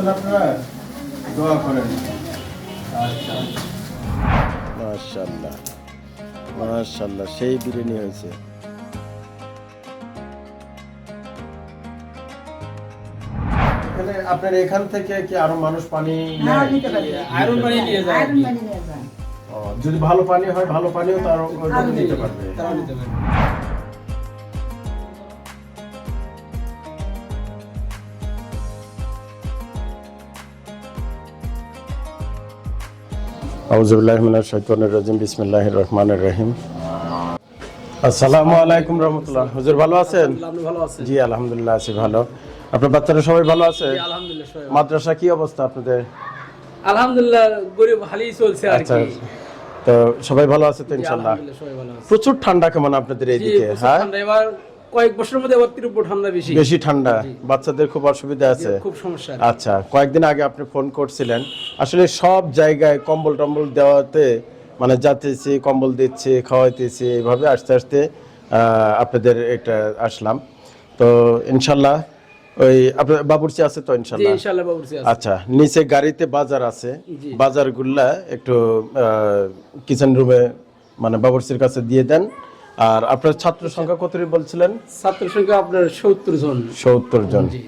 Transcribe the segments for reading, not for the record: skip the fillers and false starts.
আসছেন আপনারা, দোয়া করেন। আচ্ছা, মাশাআল্লাহ মাশাআল্লাহ, সেই বিরিয়ানি হয়েছে। এখানে আপনার এখান থেকে কি আরো মানুষ পানি নেয়? আয়রন পানি নিয়ে যায়। ও, যদি ভালো পানি হয়, ভালো পানিও তার নিতে পারবে। তারাও নিতে পারবে। আউযুবিল্লাহি মিনাশ শাইতানির রাজিম, বিসমিল্লাহির রহমানির রহিম। আসসালামু আলাইকুম রাহমাতুল্লাহ। হুজুর ভালো আছেন? আপনি ভালো আছেন? জি আলহামদুলিল্লাহ আছি ভালো। আপনার বাচ্চারা সবাই ভালো আছে? জি, আলহামদুলিল্লাহ সবাই ভালো। মাদ্রাসা কি অবস্থা আপনাদের? আলহামদুলিল্লাহ গরিব ভালোই চলছে আর আচ্ছা, কি। তো সবাই ভালো আছে তো জি, ইনশাআল্লাহ? আলহামদুলিল্লাহ সবাই ভালো আছে। প্রচুর ঠান্ডা কেমন আপনাদের জি, এইদিকে? প্রচুর হ্যাঁ, ঠান্ডা। এবার কয়েক বছরের মধ্যে আবার তীব্র ঠান্ডা বেশি। বেশি ঠান্ডা, জি। বাচ্চাদের খুব অসুবিধা জি, আছে। খুব সমস্যা। আচ্ছা, কয়েকদিন আগে আপনি ফোন করছিলেন, আসলে সব জায়গায় কম্বল টম্বল দেওয়াতে মানে যাতেছি, কম্বল দিচ্ছি, খাওয়াইতেছি, এইভাবে আস্তে আস্তে আপনাদের এটা আসলাম। তো ইনশাল্লাহ ওই আপনার বাবুর্চি আছে তো জি, ইনশাল্লাহ? ইনশাআল্লাহ বাবুর্চি আছে। আচ্ছা, নিচে গাড়িতে বাজার আছে, জি। বাজারগুলা একটু কিচেন রুমে মানে বাবুর্চির কাছে দিয়ে দেন। আর আপনার ছাত্র সংখ্যা কতটি বলছিলেন? ছাত্র সংখ্যা আপনার 70 জন। 70 জন। জি।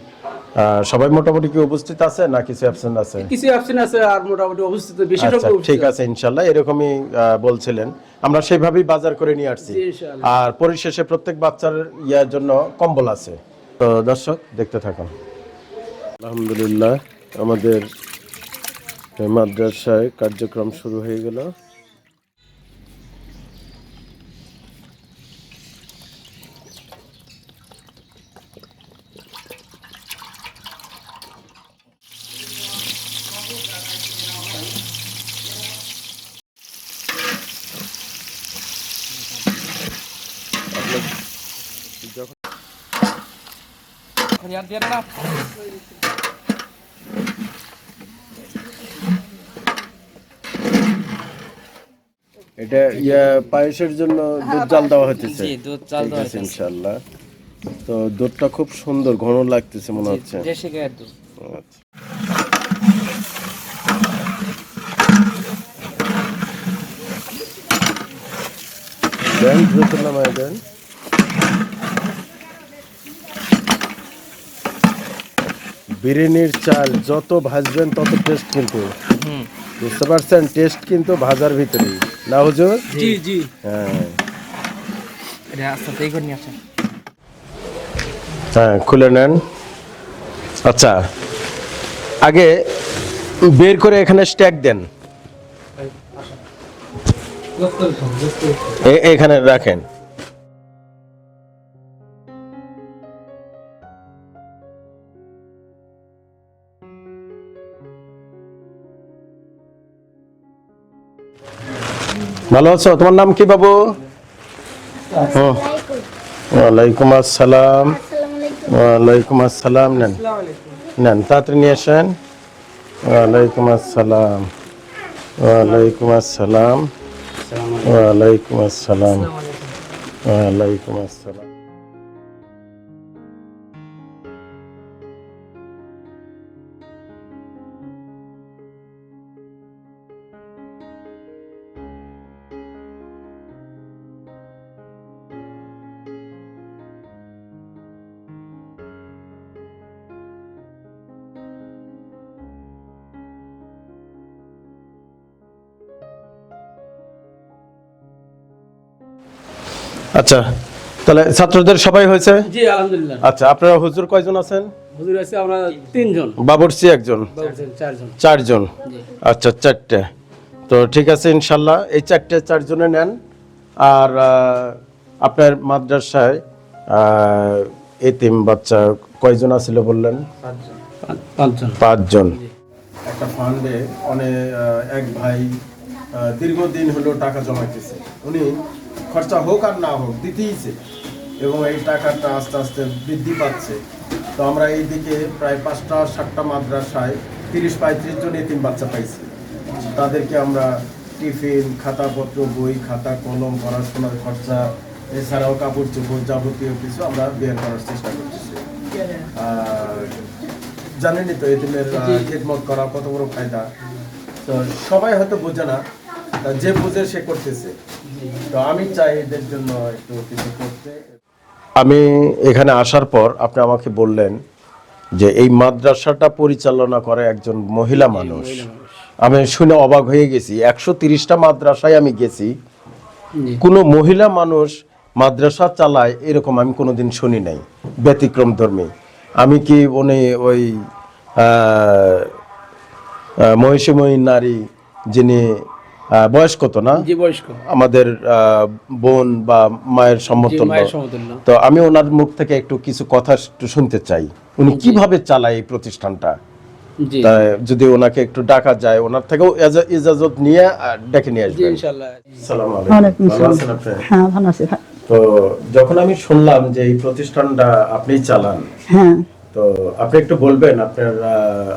সবাই মোটামুটি কি উপস্থিত আছে না কিছু অ্যাবসেন্ট আছে? কিছু অপশন আছে আর মোটামুটি অবস্থিত বেশি আচ্ছা, সংখ্যা ঠিক আছে ইনশাল্লাহ, এরকমই বলছিলেন। আমরা সেইভাবেই বাজার করে নিয়ে আসছি। জি, ইনশাআল্লাহ। আর পরিশেষে প্রত্যেক বাচ্চার ইয়ার জন্য কম্বল আছে। তো দর্শক দেখতে থাকুন। আলহামদুলিল্লাহ, আমাদের মাদ্রাসায় কার্যক্রম শুরু হয়ে গেল। যখন আর দেন না। এটা পায়েসের জন্য দুধ জাল দেওয়া হতেছে। জি, দুধ জাল ঠিক দেওয়া আছে হইতেছে। ইনশাআল্লাহ। তো দুধটা খুব সুন্দর ঘন লাগতেছে মনে হচ্ছে। দেশি গায়ের দুধ। আচ্ছা। দেন দ্রুত নামায় দেন। বিরিয়ানির চাল যত ভাজবেন তত টেস্ট, কিন্তু বুঝতে পারছেন, টেস্ট কিন্তু ভাজার ভিতরেই না হুজুর? জি জি। হ্যাঁ এটা আস্তে আস্তে করে নিয়ে আসেন। হ্যাঁ, খুলে নেন। আচ্ছা, আগে বের করে এখানে স্ট্যাক দেন, এখানে রাখেন। ভালো আছো? তোমার নাম কি বাবু? হুম। ওয়ালাইকুম আসসালাম। ওয়ালাইকুম আসসালাম। নেন নেন, তাড়াতাড়ি নিয়ে আসেন। ওয়ালাইকুম আসসালাম। ওয়ালাইকুম আসসালাম। ওয়ালাইকুম আসসালাম। ওয়ালাইকুম আসসালাম। আচ্ছা, তাহলে ছাত্রদের সবাই হয়েছে? জি আলহামদুলিল্লাহ। আচ্ছা, আপনারা হুজুর কয়জন আছেন? হুজুর আছে আমরা 3 জন। বাবুর্চি একজন, 4 জন। 4 জন। জি। আচ্ছা, 4টে। তো ঠিক আছে ইনশাল্লাহ, এই 4 জনে নেন। আর আপনার মাদ্রাসায় এতিম বাচ্চা কয়জন আছিল বললেন? 5 জন। 5 জন। একটা ফান্ডে অনেক এক ভাই দীর্ঘদিন হলো টাকা জমাইতেছে। উনি খরচা হোক আর না হোক দিতেইছে, এবং এই টাকাটা আস্তে আস্তে বৃদ্ধি পাচ্ছে। তো আমরা এইদিকে প্রায় 5টা 7টা মাদ্রাসায় 30-35 জন এতিম বাচ্চা পাইছি। তাদেরকে আমরা টিফিন, খাতাপত্র, বই, খাতা, কলম, পড়াশোনার খরচা, এছাড়াও কাপড় চোপড় যাবতীয় কিছু আমরা বের করার চেষ্টা করতেছি। আর জানেনই তো এতিমের খিদমত করা কত বড় ফায়দা। তো সবাই হয়তো বোঝে না, যে বুঝে সে করতেছে। তো আমি চাই এদের জন্য একটু কিছু করতে। আমি এখানে আসার পর আপনি আমাকে বললেন যে এই মাদ্রাসাটা পরিচালনা করে একজন মহিলা মানুষ। আমি শুনে অবাক হয়ে গেছি। 130টা মাদ্রাসায় আমি গেছি, কোনো মহিলা মানুষ মাদ্রাসা চালায় এরকম আমি কোনোদিন শুনি নাই, ব্যতিক্রম ধর্মী। আমি কি উনি ওই মহিষময়ী নারী যিনি বয়স কত না, জি বয়স্ক, আমাদের বোন বা মায়ের সমতুল্য, মায়ের সমতুল্য। তো আমি ওনার মুখ থেকে একটু কিছু কথা একটু শুনতে চাই, উনি কিভাবে চালায় এই প্রতিষ্ঠানটা। জি তা যদি ওনাকে একটু ডাকা যায়, ওনার থেকেও ইজাজত নিয়ে ডেকে নিয়ে জি আসবেন। ইনশাআল্লাহ। আসসালামু ওয়ালাইকুম আলাইকুম, ভালো আসসালাম। আছেন আপনি? হ্যাঁ ভালো আছি ভাই। তো যখন আমি শুনলাম যে এই প্রতিষ্ঠানটা আপনি চালান, হ্যাঁ তো আপনি একটু বলবেন আপনার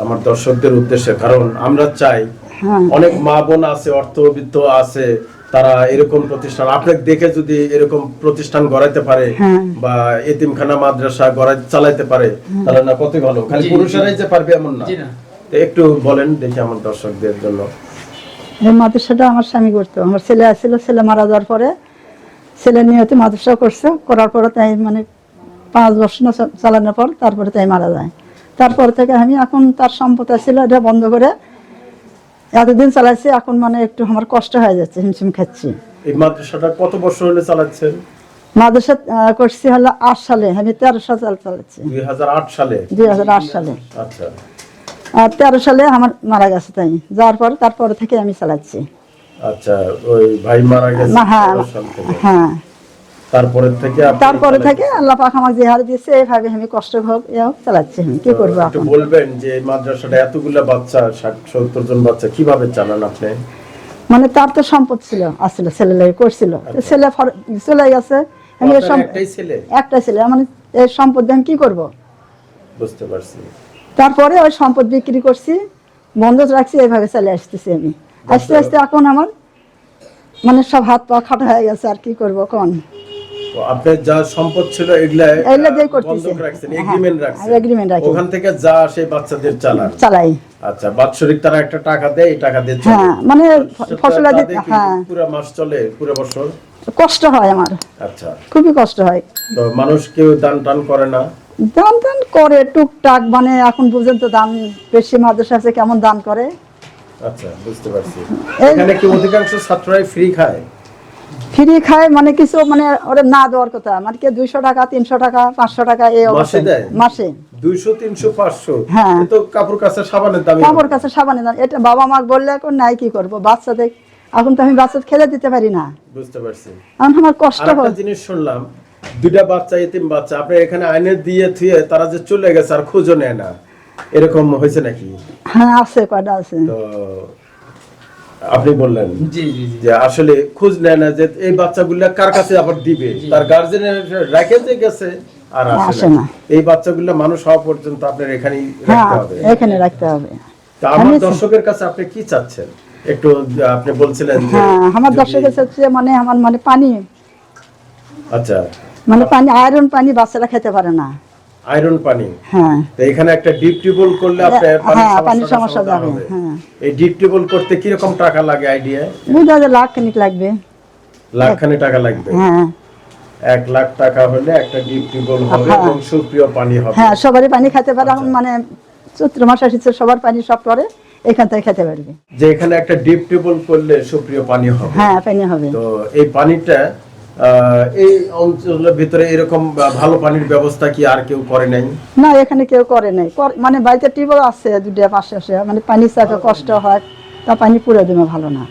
আমার দর্শকদের উদ্দেশ্যে, কারণ আমরা চাই হ্যাঁ অনেক মা বোন আছে, অর্থবিত্ত আছে, তারা এরকম প্রতিষ্ঠান আপনাকে দেখে যদি এরকম প্রতিষ্ঠান গড়াইতে পারে হ্যাঁ। বা এতিমখানা মাদ্রাসা চালাইতে পারে, তাহলে না কতই ভালো। খালি জি, পুরুষেরাই যে পারবে এমন না। জি না। তো একটু বলেন দেখি আমার দর্শকদের জন্য। এই মাদ্রাসাটা আমার স্বামী করতো। আমার ছেলে আসছিল, ছেলে মারা যাওয়ার পরে ছেলে নিয়ে হয়তো মাদ্রাসা করছে, করার পরে তাই মানে 5 বছর না চালানোর পর তারপরে তাই মারা যায়। তারপর থেকে আমি এখন তার সম্পদ ছিল এটা বন্ধ করে এতদিন চালাইছি, এখন মানে একটু আমার কষ্ট হয়ে যাচ্ছে, হিমশিম খাচ্ছি। এই মাদ্রাসাটা কত বছর হলে চালাচ্ছেন? মাদ্রাসা করছি হলো 8 সালে, আমি 13 সাল চালাচ্ছি, 2008 সালে। 2008 সালে। আচ্ছা, আর 13 সালে আমার মারা গেছে, তাই যাওয়ার পর তারপরে থেকে আমি চালাচ্ছি। আচ্ছা, ওই ভাই মারা গেছে না, হ্যাঁ 13 সাল থেকে। হ্যাঁ, তারপরে থেকে আপনি তারপরে থেকে চালাচ্ছেন। আল্লাহ পাক আমাকে যে হার দিয়েছে এইভাবে আমি কষ্ট হোক এও চালাচ্ছি। আমি কি করবো একটু এখন? বলবেন যে এই মাদ্রাসাটা এতগুলা বাচ্চা, 60-70 জন বাচ্চা কিভাবে চালান আপনি? মানে তার তো সম্পদ ছিল, আসছিল, ছেলে লাগে করছিল, তো ছেলে চলে গেছে। আমি এই আপনার একটাই ছেলে? একটা ছেলে, মানে এই সম্পদ দিয়ে আমি কি করব? বুঝতে পারছি। তারপরে ওই সম্পদ বিক্রি করছি, বন্ধ রাখছি, এইভাবে চলে আসতেছি আমি। আস্তে আস্তে এখন আমার মানে সব হাত পা খাটা হয়ে গেছে, আর কি করবো কোন? তো আপনার যা সম্পদ ছিল এগুলা এগুলা দিয়ে করতেছি। বন্ধক রাখছেন, হ্যাঁ, এগ্রিমেন্ট রাখছেন, agreement রাখি। ওখান থেকে যা আসে বাচ্চাদের চালান। চালাই। আচ্ছা, বাৎসরিক তারা একটা টাকা দেয়, এই টাকা দিয়ে চলে। হ্যাঁ, মানে সেটা ফসলাদি, তাদের কি হ্যাঁ, পুরো মাস চলে, পুরো বছর? কষ্ট হয় আমার, আচ্ছা, খুবই কষ্ট হয়। তো মানুষ কেউ দান টান করে না? দান টান করে টুকটাক, মানে এখন বুঝেন তো দান বেশি, মাদ্রাসা আছে কেমন দান করে। আচ্ছা, বুঝতে পারছি। এই- এখানে কি অধিকাংশ ছাত্ররাই ফ্রি খায়? ফ্রি খায় মানে কিছু, মানে ওরা না দেওয়ার কথা, মানে কি 200 টাকা 300 টাকা 500 টাকা এই মাসে অবস্থা দেয়? মাসে। 200, 300, 500? হ্যাঁ। এ তো কাপড় কাচা সাবানের দাম। কাপড় কাছে সাবানে দান, এটা বাবা মা বললে এখন নাই, কি করবো বাচ্চাদের, এখন তো আমি বাচ্চাদের খেলে দিতে পারি না, বুঝতে পারছি। এখন আমার কষ্ট আর একটা হয়। জিনিস শুনলাম, 2টা বাচ্চা, এতিম বাচ্চা আপনি এখানে আইনে দিয়ে থুয়ে তারা যে চলে গেছে আর খোঁজও নেয় না, এরকম হয়েছে নাকি? হ্যাঁ আছে, কয়টা আছে। তো আপনি বললেন জি জি জি। যে আসলে খোঁজ নেয় না যে এই বাচ্চাগুলা কার কাছে আবার দিবে, তার গার্জেনের রেখে যে গেছে আর আসে আসে না। না। এই বাচ্চাগুলা মানুষ হওয়া পর্যন্ত আপনার এখানেই হ্যাঁ, রাখতে হবে। এখানে রাখতে হবে। তা আমার আমি- দর্শকের কাছে আপনি কি চাচ্ছেন একটু, আপনি বলছিলেন যে হ্যাঁ, আমার যদি- দর্শকের হচ্ছে মানে আমার মানে পানি, আচ্ছা, মানে পানি, আয়রন পানি বাচ্চারা খেতে পারে না। আয়রন পানি। হ্যাঁ তো এখানে একটা ডিপ টিউবওয়েল করলে আপনার হ্যাঁ, পানির সমস্যাটা সমস্যা সমাধান যাবে। হবে। হ্যাঁ, এই ডিপ টিউবওয়েল করতে কি রকম টাকা লাগে আইডিয়া? বুঝা যায় লাখ খানিক লাগবে। লাখখানি টাকা লাগবে। হ্যাঁ 1 লাখ টাকা হলে একটা ডিপ টিউবওয়েল হবে হ্যাঁ। এবং সুপ্রিয় পানি হবে। হ্যাঁ, সবারই পানি খেতে পারে। আচ্ছা। এখন মানে চৈত্র মাস আসছে, সবার পানি সব পরে এখান থেকে খেতে পারবে। যে এখানে একটা ডিপ টিউবওয়েল করলে সুপ্রিয় পানি হবে। হ্যাঁ, পানি হবে। তো এই পানিটা এই অঞ্চলের ভিতরে এরকম ভালো পানির ব্যবস্থা কি আর কেউ করে নাই? না, এখানে কেউ করে নাই। মানে বাড়িতে টিউবওয়েল আছে 2টা পাশে আসে, মানে পানি চাকে কষ্ট হয়, তা পানি পুরো দিনে ভালো না।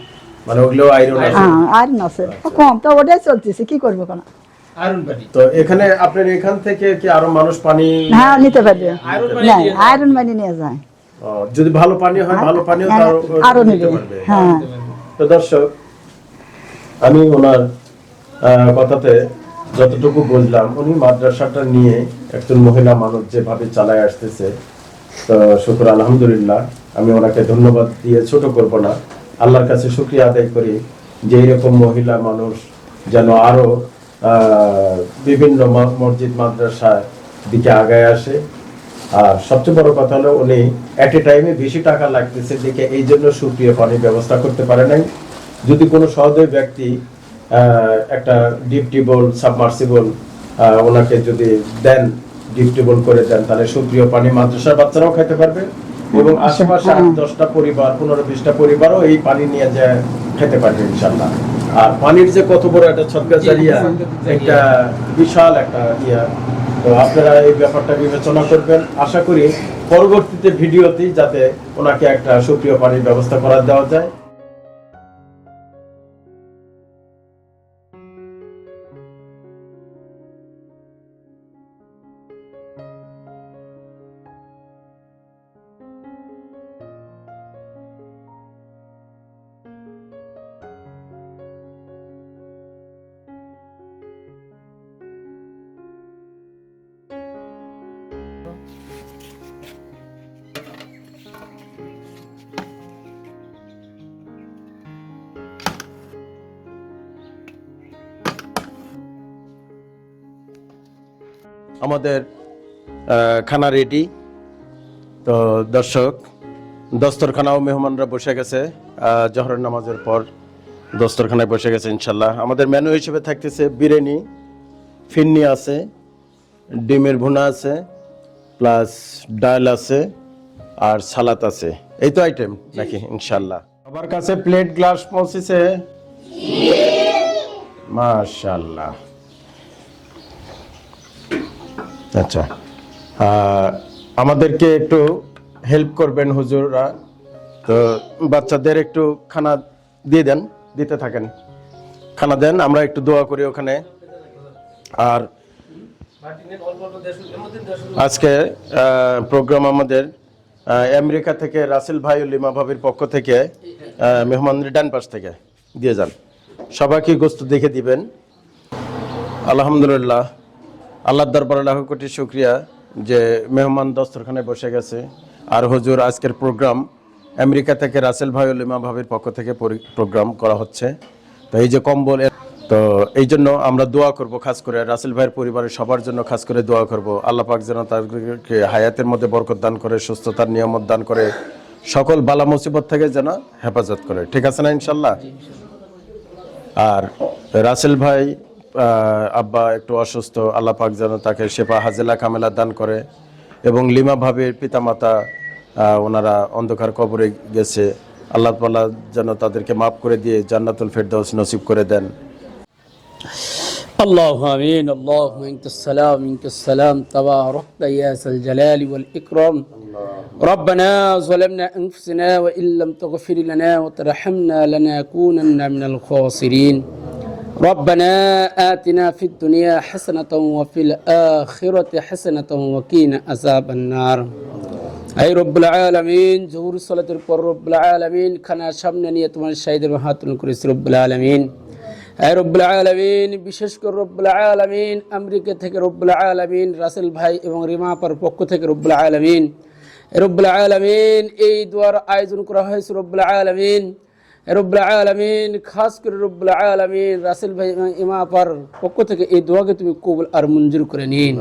মানে ওগুলো আয়রন আছে। হ্যাঁ, আয়রন আছে কম, তো ওটাই চলতেছে, কি করবো কোন? আয়রন পানি। তো এখানে আপনার এখান থেকে কি আরো মানুষ পানি হ্যাঁ, নিতে পারবে। আয়রন পানি না, নিয়ে যায়। আয়রন পানি নিয়ে যায়। যদি ভালো পানি হয়, ভালো পানিও হ্যাঁ, আরো নিতে নেবে। পারবে। হ্যাঁ, তো দর্শক, আমি ওনার কথাতে যতটুকু বুঝলাম, উনি মাদ্রাসাটা নিয়ে একজন মহিলা মানুষ যেভাবে চালায় আসতেছে, তো শুকর আলহামদুলিল্লাহ। আমি ওনাকে ধন্যবাদ দিয়ে ছোট করব না, আল্লাহর কাছে শুকরিয়া আদায় করি যে এরকম মহিলা মানুষ যেন আরো বিভিন্ন মসজিদ মাদ্রাসার দিকে আগায় আসে আর সবচেয়ে বড় কথা হলো উনি এট এ টাইমে বেশি টাকা লাগতেছে দেখে এই জন্য সুপ্রিয় পানির ব্যবস্থা করতে পারে নাই। যদি কোনো সহৃদয় ব্যক্তি একটা ডিপ টিউবওয়েল সাবমার্সিবল ওনাকে যদি দেন, ডিপ টিউবওয়েল করে দেন, তাহলে সুপ্রিয় পানি মাদ্রাসার বাচ্চারাও খেতে পারবে এবং আশেপাশে 8-10টা পরিবার 15-20টা পরিবারও এই পানি নিয়ে যে খেতে পারবে ইনশাআল্লাহ। আর পানির যে কত বড় একটা সদকা জারিয়া, একটা বিশাল একটা ইয়া, তো আপনারা এই ব্যাপারটা বিবেচনা করবেন। আশা করি পরবর্তীতে ভিডিওতেই যাতে ওনাকে একটা সুপ্রিয় পানির ব্যবস্থা করে দেওয়া যায়। আমাদের খানা রেডি। তো দর্শক, দস্তরখানাও মেহমানরা বসে গেছে, জহরের নামাজের পর দস্তরখানায় বসে গেছে ইনশাল্লাহ। আমাদের মেনু হিসেবে থাকতেছে বিরিয়ানি, ফিন্নি আছে, ডিমের ভুনা আছে, প্লাস ডাল আছে আর সালাদ আছে। এই তো আইটেম নাকি ইনশাল্লাহ? সবার কাছে প্লেট গ্লাস পৌঁছেছে? মাশাআল্লাহ। আচ্ছা, আমাদেরকে একটু হেল্প করবেন হুজুররা, তো বাচ্চাদের একটু খানা দিয়ে দেন, দিতে থাকেন, খানা দেন, আমরা একটু দোয়া করি ওখানে। আর আজকে প্রোগ্রাম আমাদের আমেরিকা থেকে রাসেল ভাই ও লিমা ভাবির পক্ষ থেকে মেহমানদের ডান পাশ থেকে দিয়ে যান, সবাইকে গোস্ত দেখে দিবেন। আলহামদুলিল্লাহ, আল্লাহর দরবারে লাখ কোটি শুকরিয়া যে মেহমান দস্তরখানায় বসে গেছে। আর হুজুর আজকের প্রোগ্রাম আমেরিকা থেকে রাসেল ভাই ও লিমা ভাবির পক্ষ থেকে প্রোগ্রাম করা হচ্ছে। তো এই যে কম্বল, তো এই জন্য আমরা দোয়া করব, খাস করে রাসেল ভাইয়ের পরিবারের সবার জন্য খাস করে দোয়া করব। আল্লাহ পাক যেন তাদেরকে হায়াতের মধ্যে বরকত দান করে, সুস্থতার নিয়ামত দান করে, সকল বালা মুসিবত থেকে যেন হেফাজত করে। ঠিক আছে না ইনশাল্লাহ? আর রাসেল ভাই আব্বা একটু অসুস্থ, আল্লাহ পাক যেন তাকে শেফা হাজেলা কামেলা দান করে। এবং লিমা ভাবির পিতামাতা ওনারা অন্ধকার কবরে গেছে, আল্লাহ তাআলা যেন তাদেরকে মাফ করে দিয়ে জান্নাতুল ফেরদাউস নসিব করে দেন। اللهم آمين. اللهم أنت السلام منك السلام تباركت يا ذا الجلال والإكرام. ربنا ظلمنا أنفسنا وإن لم تغفر لنا وترحمنا لنكونن من الخاسرين. ربنا آتنا في الدنيا حسنة وفي الآخرة حسنة وقنا عذاب النار. أي رب العالمين ظهور الصلاة القر رب العالمين খানা সামনে নিয়ে তোমার শাহিদের হাত তুলে করেছি রব্বুল আলামিন। আয় রব্বুল আলামিন, বিশেষ করে রব্বুল আলামিন আমেরিকা থেকে রব্বুল আলামিন রাসেল ভাই এবং রিমা আপার পক্ষ থেকে রব্বুল আলামিন, রব্বুল আলামিন এই দোয়ার আয়োজন করা হয়েছে রব্বুল আলামিন। রব্বুল আলামিন খাস করে রব্বুল আলামিন রাসেল ভাই এবং ইমা আপার পক্ষ থেকে এই দোয়াকে তুমি কবুল আর মঞ্জুর করে নিন।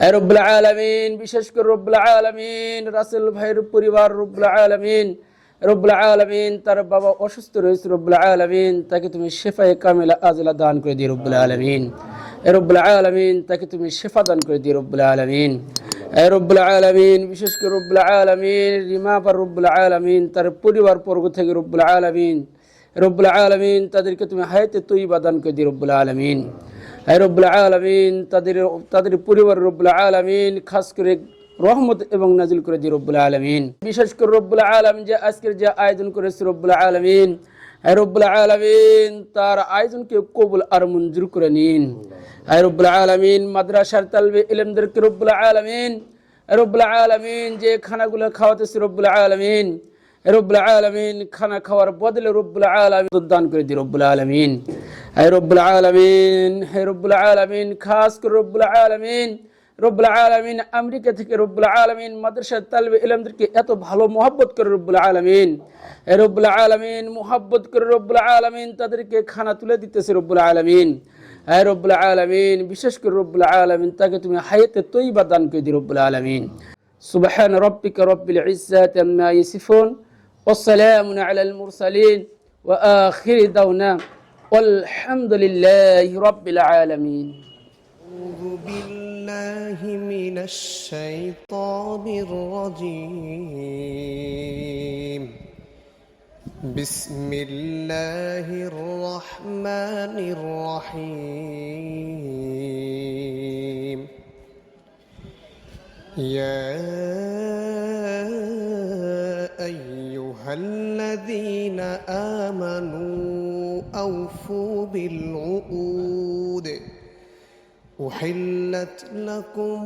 আয় রব্বুল আলামিন, বিশেষ করে রব্বুল আলামিন রাসেল ভাইয়ের পরিবার রব্বুল আলামিন, রব্বুল আলামিন তার বাবা অসুস্থ রয়েছে রব্বুল আলামিন, তাকে তুমি শেফায়ে কামিলা আজলা দান করে দিও রব্বুল আলামিন। রব্বুল আলামিন তাকে তুমি শেফা দান করে দিও রব্বুল আলামিন। রব্বুল আলামিন, বিশেষ করে রব্বুল আলামিন রিমা পার রব্বুল আলামিন তার পরিবার বর্গ থেকে রব্বুল আলামিন তাদেরকে তুমি হায়াতে তৈয়বা দান করে দিও রব্বুল আলামিন। রব্বুল আলামিন তাদের পরিবার রব্বুল আলামিন খাস করে রহমত এবং নাজিল করে দিও রব্বুল আলামিন। বিশেষ করে রব্বুল আলামিন যে আজকের যে আয়োজন করেছে রব্বুল আলামিন, রব্বুল আলামিন তার আয়োজনকে কবুল আর মঞ্জুর করে নিন। রব্বুল আলামিন মাদ্রাসার তালবে ইলমদেরকে রব্বুল আলামিন যে খানাগুলো খাওয়াতেছে রব্বুল আলামিন খানা খাওয়ার বদলে রব্বুল আলামিন দান করে দিও রব্বুল আলামিন। রব্বুল আলামিন খাস করে রব্বুল আলামিন আমেরিকা থেকে রব্বুল আলামিন মাদ্রাসার তালবে ইলমদেরকে এত ভালো মহব্বত করে রব্বুল আলামিন মহব্বত করে রব্বুল আলামিন তাদেরকে খানা তুলে দিতেছে রব্বুল আলামিন। রব্বুল আলামিন, বিশেষ করে রব্বুল আলামিন তাকে তুমি হায়াতে তৈয়বা দান করে দিও রব্বুল আলামিন। سبحان ربك رب العزة عما يصفون والسلام على المرسلين وآخر دعوانا والحمد لله رب العالمين. أعوذ بالله من الشيطان الرجيم. بسم الله الرحمن الرحيم. يا أيها الذين آمنوا أوفوا بالعقود أحلت لكم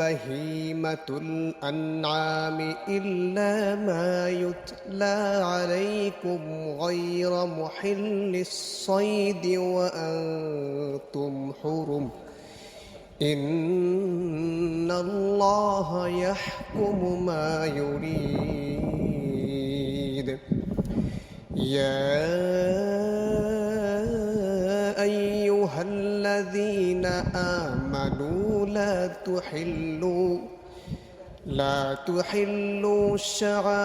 بهيمة الأنعام إلا ما يتلى عليكم غير محل الصيد وأنتم حرم إن الله يحكم ما يريد. يا أيها الذين آمنوا لا تحلوا شعائر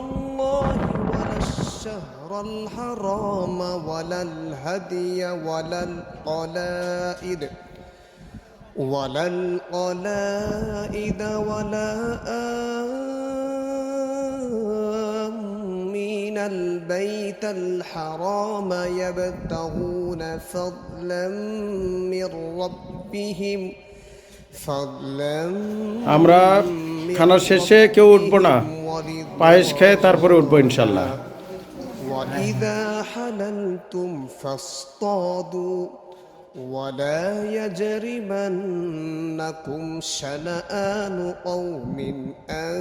الله ولا الشهر الحرام ولا الهدي ولا القلائد ولا آمين البيت الحرام يبتغون فضلا من ربهم আমরা খানা শেষে কেউ উঠবো না, পায়েস খেয়ে তারপরে উঠবো ইনশাল্লাহ। وإذا حللتم فاصطادوا ولا يجرمنكم شنآن قوم أن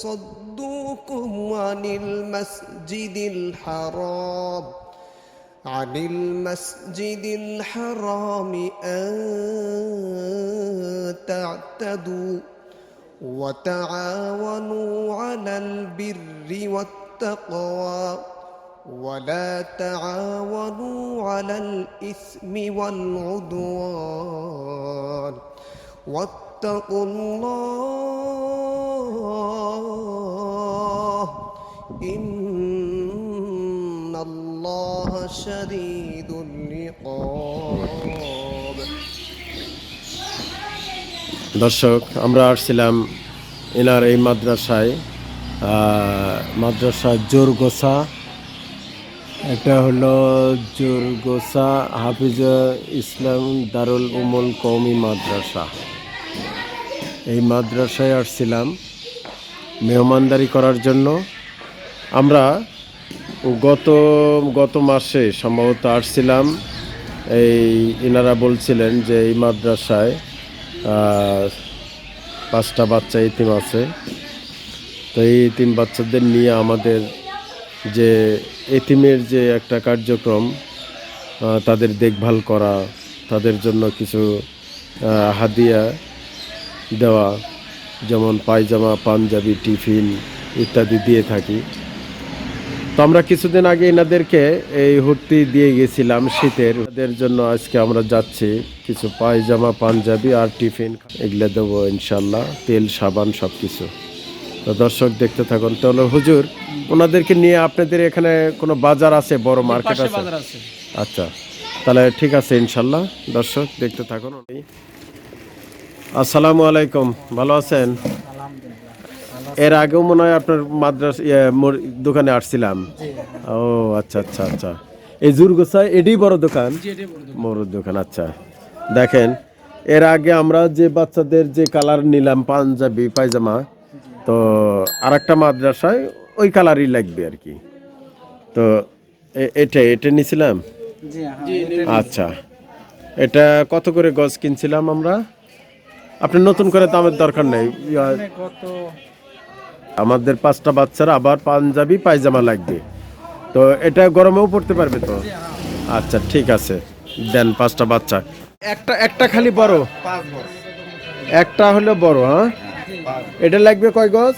صدوكم عن المسجد الحرام أن تعتدوا وتعاونوا على البر والتقوى ولا تعاونوا على الإثم والعدوان واتقوا الله إن الله شديد العقاب. দর্শক, আমরা আসছিলাম এনার এই মাদ্রাসায়, মাদ্রাসা জোরগোসা। এটা হলো জোরগোসা হাফিজ ইসলাম দারুল উমুল কওমি মাদ্রাসা। এই মাদ্রাসায় আসছিলাম মেহমানদারি করার জন্য। আমরা গত মাসে সম্ভবত আসছিলাম। এনারা বলছিলেন যে এই মাদ্রাসায় 5টা বাচ্চা এতিম আছে, তো এই এতিম বাচ্চাদের নিয়ে আমাদের যে এতিমের যে একটা কার্যক্রম, তাদের দেখভাল করা, তাদের জন্য কিছু হাদিয়া দেওয়া, যেমন পায়জামা, পাঞ্জাবি, টিফিন ইত্যাদি দিয়ে থাকি। তো আমরা কিছুদিন আগে এনাদেরকে এই হুডটি দিয়ে গেছিলাম শীতের। এদের জন্য আজকে আমরা যাচ্ছি কিছু পায়জামা, পাঞ্জাবি আর টিফিন এগুলো দেবো ইনশাল্লাহ, তেল, সাবান সব কিছু। তো দর্শক দেখতে থাকুন। তাহলে হুজুর, ওনাদেরকে নিয়ে আপনাদের এখানে কোনো বাজার আছে, বড় মার্কেট আছে? আচ্ছা, তাহলে ঠিক আছে ইনশাল্লাহ। দর্শক দেখতে থাকুন। আসসালামু আলাইকুম, ভালো আছেন? এর আগেও মনে হয় আপনার মাদ্রাসা দোকানে আসছিলাম। ও আচ্ছা আচ্ছা আচ্ছা, এই জোরগোসা এটাই বড় দোকান? বড় দোকান। আচ্ছা, দেখেন এর আগে আমরা যে বাচ্চাদের যে কালার নিলাম পাঞ্জাবি, পায়জামা, তো আর একটা মাদ্রাসায় ওই কালারই লাগবে আর কি। তো এটা নিয়েছিলাম। আচ্ছা, এটা কত করে গজ কিনছিলাম আমরা? আপনি নতুন করে দামের দরকার নেই। আমাদের 5টা বাচ্চার আবার পাঞ্জাবি, পায়জামা লাগবে, তো এটা গরমেও পড়তে পারবে তো? আচ্ছা ঠিক আছে, দেন 5টা বাচ্চা। একটা খালি বড়, একটা হলো বড়। হ্যাঁ, এটা লাগবে কয় গজ?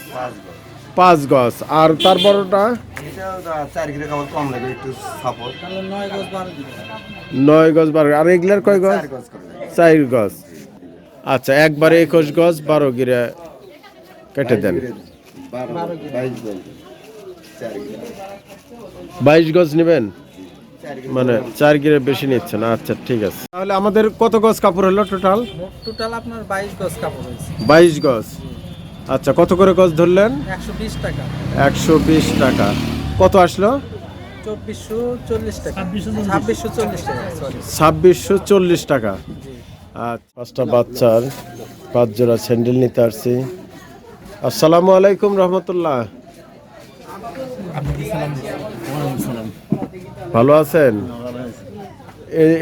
5 গজ। আর তার বড়টা 9 গজ 12। আর এগুলার কয় গজ? 4 গজ। আচ্ছা, একবারে 21 গজ 12 গিরা কেটে দেন। 22 গজ নেবেন, মানে 4 গিরে বেশি নিচ্ছেন। আচ্ছা ঠিক আছে, তাহলে আমাদের কত গজ কাপড় হলো টোটাল? টোটাল আপনার 22 গজ কাপড় হয়েছে। 22 গজ। আচ্ছা, কত করে গজ ধরলেন? 120 টাকা। 120 টাকা। কত আসলো? 2440 টাকা। 2640 টাকা, সরি। 2640 টাকা। আচ্ছা, 5টা বাচ্চার 5 জোড়া স্যান্ডেল নিতে আসছি। আসসালামু আলাইকুম রহমতুল্লাহ। ভালো আছেন?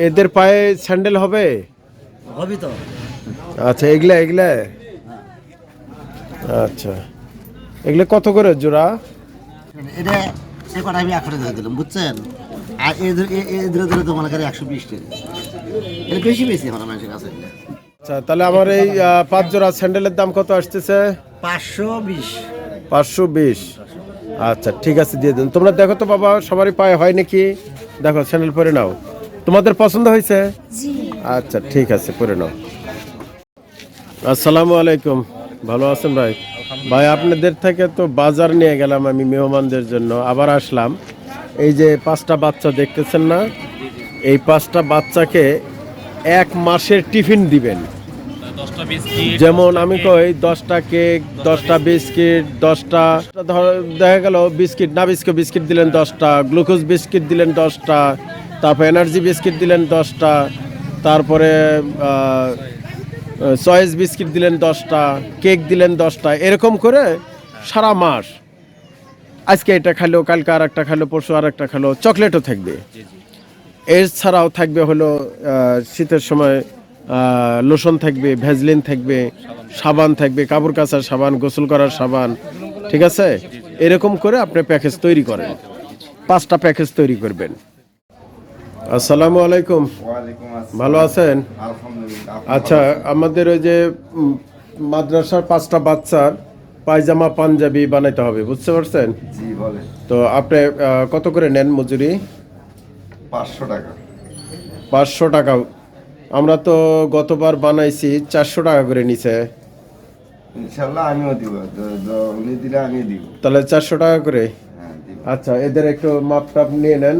এদের পায়ে স্যান্ডেল হবে? হবি তো। আচ্ছা, এগুলা আচ্ছা, এগুলো কত করে জোড়া? এটা সে কটা আমি 100 টাকা দিলাম, বুঝছেন? আর এদের ধরে তো মনে করে 120 টাকা। এটা বেশি বেশি আমার মানুষের কাছে। আচ্ছা, তাহলে আমার এই 5 জোড়া স্যান্ডেলের দাম কত আসতেছে? 520। 520। আচ্ছা ঠিক আছে, দিয়ে দিন। তোমরা দেখো তো বাবা, সবারই পায়ে হয় নাকি? দেখো, স্যান্ডেল পরে নাও। তোমাদের পছন্দ হয়েছে? আচ্ছা ঠিক আছে, পরে নাও। আসসালামু আলাইকুম। ভালো আছেন ভাই? ভাই, আপনাদের থেকে তো বাজার নিয়ে গেলাম আমি মেহমানদের জন্য, আবার আসলাম। এই যে 5টা বাচ্চা দেখতেছেন না, এই 5টা বাচ্চাকে 1 মাসের টিফিন দিবেন। যেমন আমি কই 10টা কেক, 10টা বিস্কিট, 10টা দেখা গেল বিস্কিট, নাবিস্কো বিস্কিট দিলেন 10টা, গ্লুকোজ বিস্কিট দিলেন 10টা, তারপর এনার্জি বিস্কিট দিলেন 10টা, তারপরে চয়েস বিস্কিট দিলেন 10টা, কেক দিলেন 10টা, এরকম করে সারা মাস। আজকে এটা খাইলো, কালকে আর একটা খাইলো, পরশু আর একটা খাইলো, চকলেটও থাকবে। এছাড়াও থাকবে হলো শীতের সময় লোশন থাকবে, ভ্যাজলিন থাকবে, সাবান থাকবে, কাপড় কাচার সাবান, গোসল করার সাবান। ঠিক আছে, এরকম করে আপনি প্যাকেজ তৈরি করেন। 5টা প্যাকেজ তৈরি করবেন। আসসালামু আলাইকুম। ভালো আছেন? আচ্ছা, আমাদের ওই যে মাদ্রাসার 5টা বাচ্চার পায়জামা পাঞ্জাবি বানাইতে হবে, বুঝতে পারছেন? জি বলে। তো আপনি কত করে নেন মজুরি? 500 টাকা। 500 টাকা। আমরা তো গতবার বানাইছি 400 টাকা করে নিছে। ইনশাল্লাহ আমিও দিব, উনি দিলে আমি দিব। তাহলে 400 টাকা করে। হ্যাঁ দিব। আচ্ছা, এদের একটু মাপ টাপ নিয়ে নেন,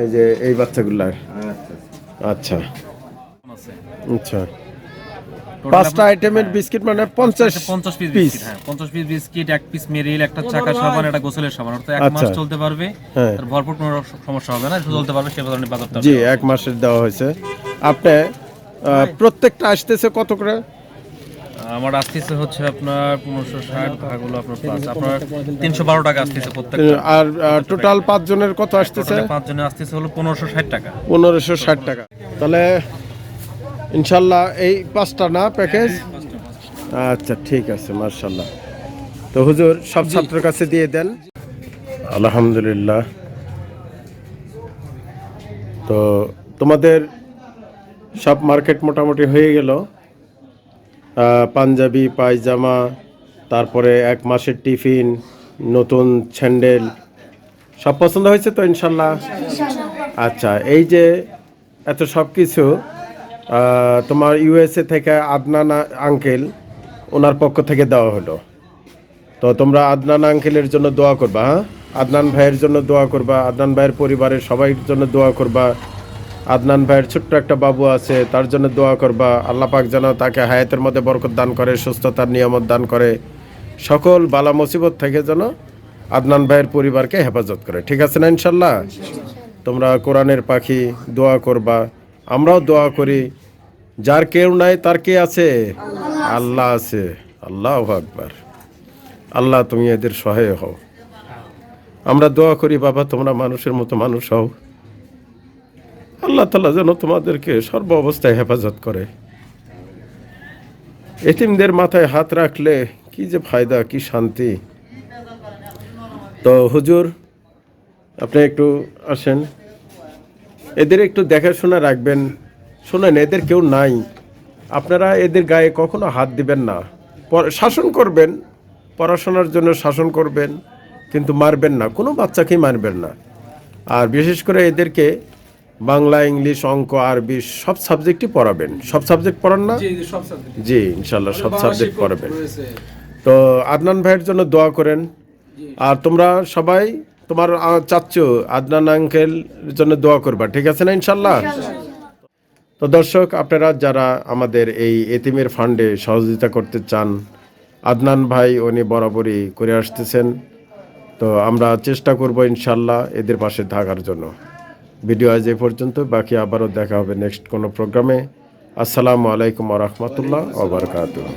এই যে এই বাচ্চাগুলার। আচ্ছা আচ্ছা আচ্ছা, 5টা আইটেমের বিস্কিট মানে 50 পিস পিস। হ্যাঁ, 50 পিস বিস্কিট, 1 পিস মেরিল, একটা চাকা সাবান, একটা গোসলের সাবান। অর্থাৎ 1 মাস আচ্ছা। চলতে পারবে। হ্যাঁ। আর ভরপুর কোনো সমস্যা হবে না, চলতে পারবে, সে ধরনের বাজারটা। জি, 1 মাসের দেওয়া হয়েছে। আপনি প্রত্যেকটা আসতেছে কত করে? আমার আসতেছে হচ্ছে আপনার 1560 ভাগ হলো আপনার প্লাস আপনার 312 টাকা আসতেছে প্রত্যেকটা। আর টোটাল 5 জনের কত আসতেছে? 5 জনের আসতেছে হলো 1560 টাকা। 1560 টাকা। তাহলে ইনশাল্লাহ এই 5টা না প্যাকেজ? আচ্ছা ঠিক আছে, মাশাআল্লাহ। তো হুজুর সব ছাত্রের কাছে দিয়ে দেন। আলহামদুলিল্লাহ। তো তোমাদের সব মার্কেট মোটামুটি হয়ে গেল। পাঞ্জাবি, পায়জামা, তারপরে 1 মাসের টিফিন, নতুন স্যান্ডেল, সব পছন্দ হয়েছে তো ইনশাল্লাহ? আচ্ছা, এই যে এত সব কিছু তোমার ইউএসএ থেকে আদনান আঙ্কেল, ওনার পক্ষ থেকে দেওয়া হলো। তো তোমরা আদনান আঙ্কেলের জন্য দোয়া করবা। হ্যাঁ, আদনান ভাইয়ের জন্য দোয়া করবা, আদনান ভাইয়ের পরিবারের সবাই জন্য দোয়া করবা। আদনান ভাইয়ের ছোট্ট একটা বাবু আছে, তার জন্য দোয়া করবা। আল্লাহ পাক যেন তাকে হায়াতের মধ্যে বরকত দান করে, সুস্থতার নিয়ামত দান করে, সকল বালা মুসিবত থেকে যেন আদনান ভাইয়ের পরিবারকে হেফাজত করে। ঠিক আছে না ইনশাল্লাহ? তোমরা কোরআনের পাখি, দোয়া করবা, আমরাও দোয়া করি। যার কেউ নাই তার কে আছে? আল্লাহ আছে। আল্লাহু আকবার। আল্লাহ তুমি এদের সহায় হও। আমরা দোয়া করি বাবা, তোমরা মানুষের মতো মানুষ হও। আল্লাহ তাআলা যেন তোমাদেরকে সর্ব অবস্থায় হেফাজত করে। এতিমদের মাথায় হাত রাখলে কি যে ফায়দা, কি শান্তি। তো হুজুর, আপনি একটু আসেন, এদের একটু দেখাশোনা রাখবেন। শোনেন, এদের কেউ নাই, আপনারা এদের গায়ে কখনো হাত দিবেন না। শাসন করবেন, পড়াশোনার জন্য শাসন করবেন, কিন্তু মারবেন না, কোনো বাচ্চাকেই মারবেন না। আর বিশেষ করে এদেরকে বাংলা, ইংলিশ, অঙ্ক, আরবি সব সাবজেক্টই পড়াবেন। সব সাবজেক্ট পড়ান না? সব সাবজেক্ট জি, ইনশাল্লাহ সব সাবজেক্ট পড়াবেন। তো আদনান ভাইয়ের জন্য দোয়া করেন। আর তোমরা সবাই তোমার চাচ্চু আদনান আঙ্কেল জন্য দোয়া করবা, ঠিক আছে না ইনশাল্লাহ? তো দর্শক, আপনারা যারা আমাদের এই এতিমের ফান্ডে সহযোগিতা করতে চান, আদনান ভাই উনি বরাবরই করে আসতেছেন। তো আমরা চেষ্টা করব ইনশাল্লাহ এদের পাশে থাকার জন্য। ভিডিও আজ এ পর্যন্ত, বাকি আবারও দেখা হবে নেক্সট কোনো প্রোগ্রামে। আসসালামু আলাইকুম ওয়া রাহমাতুল্লাহ ওয়া বারাকাতুহু।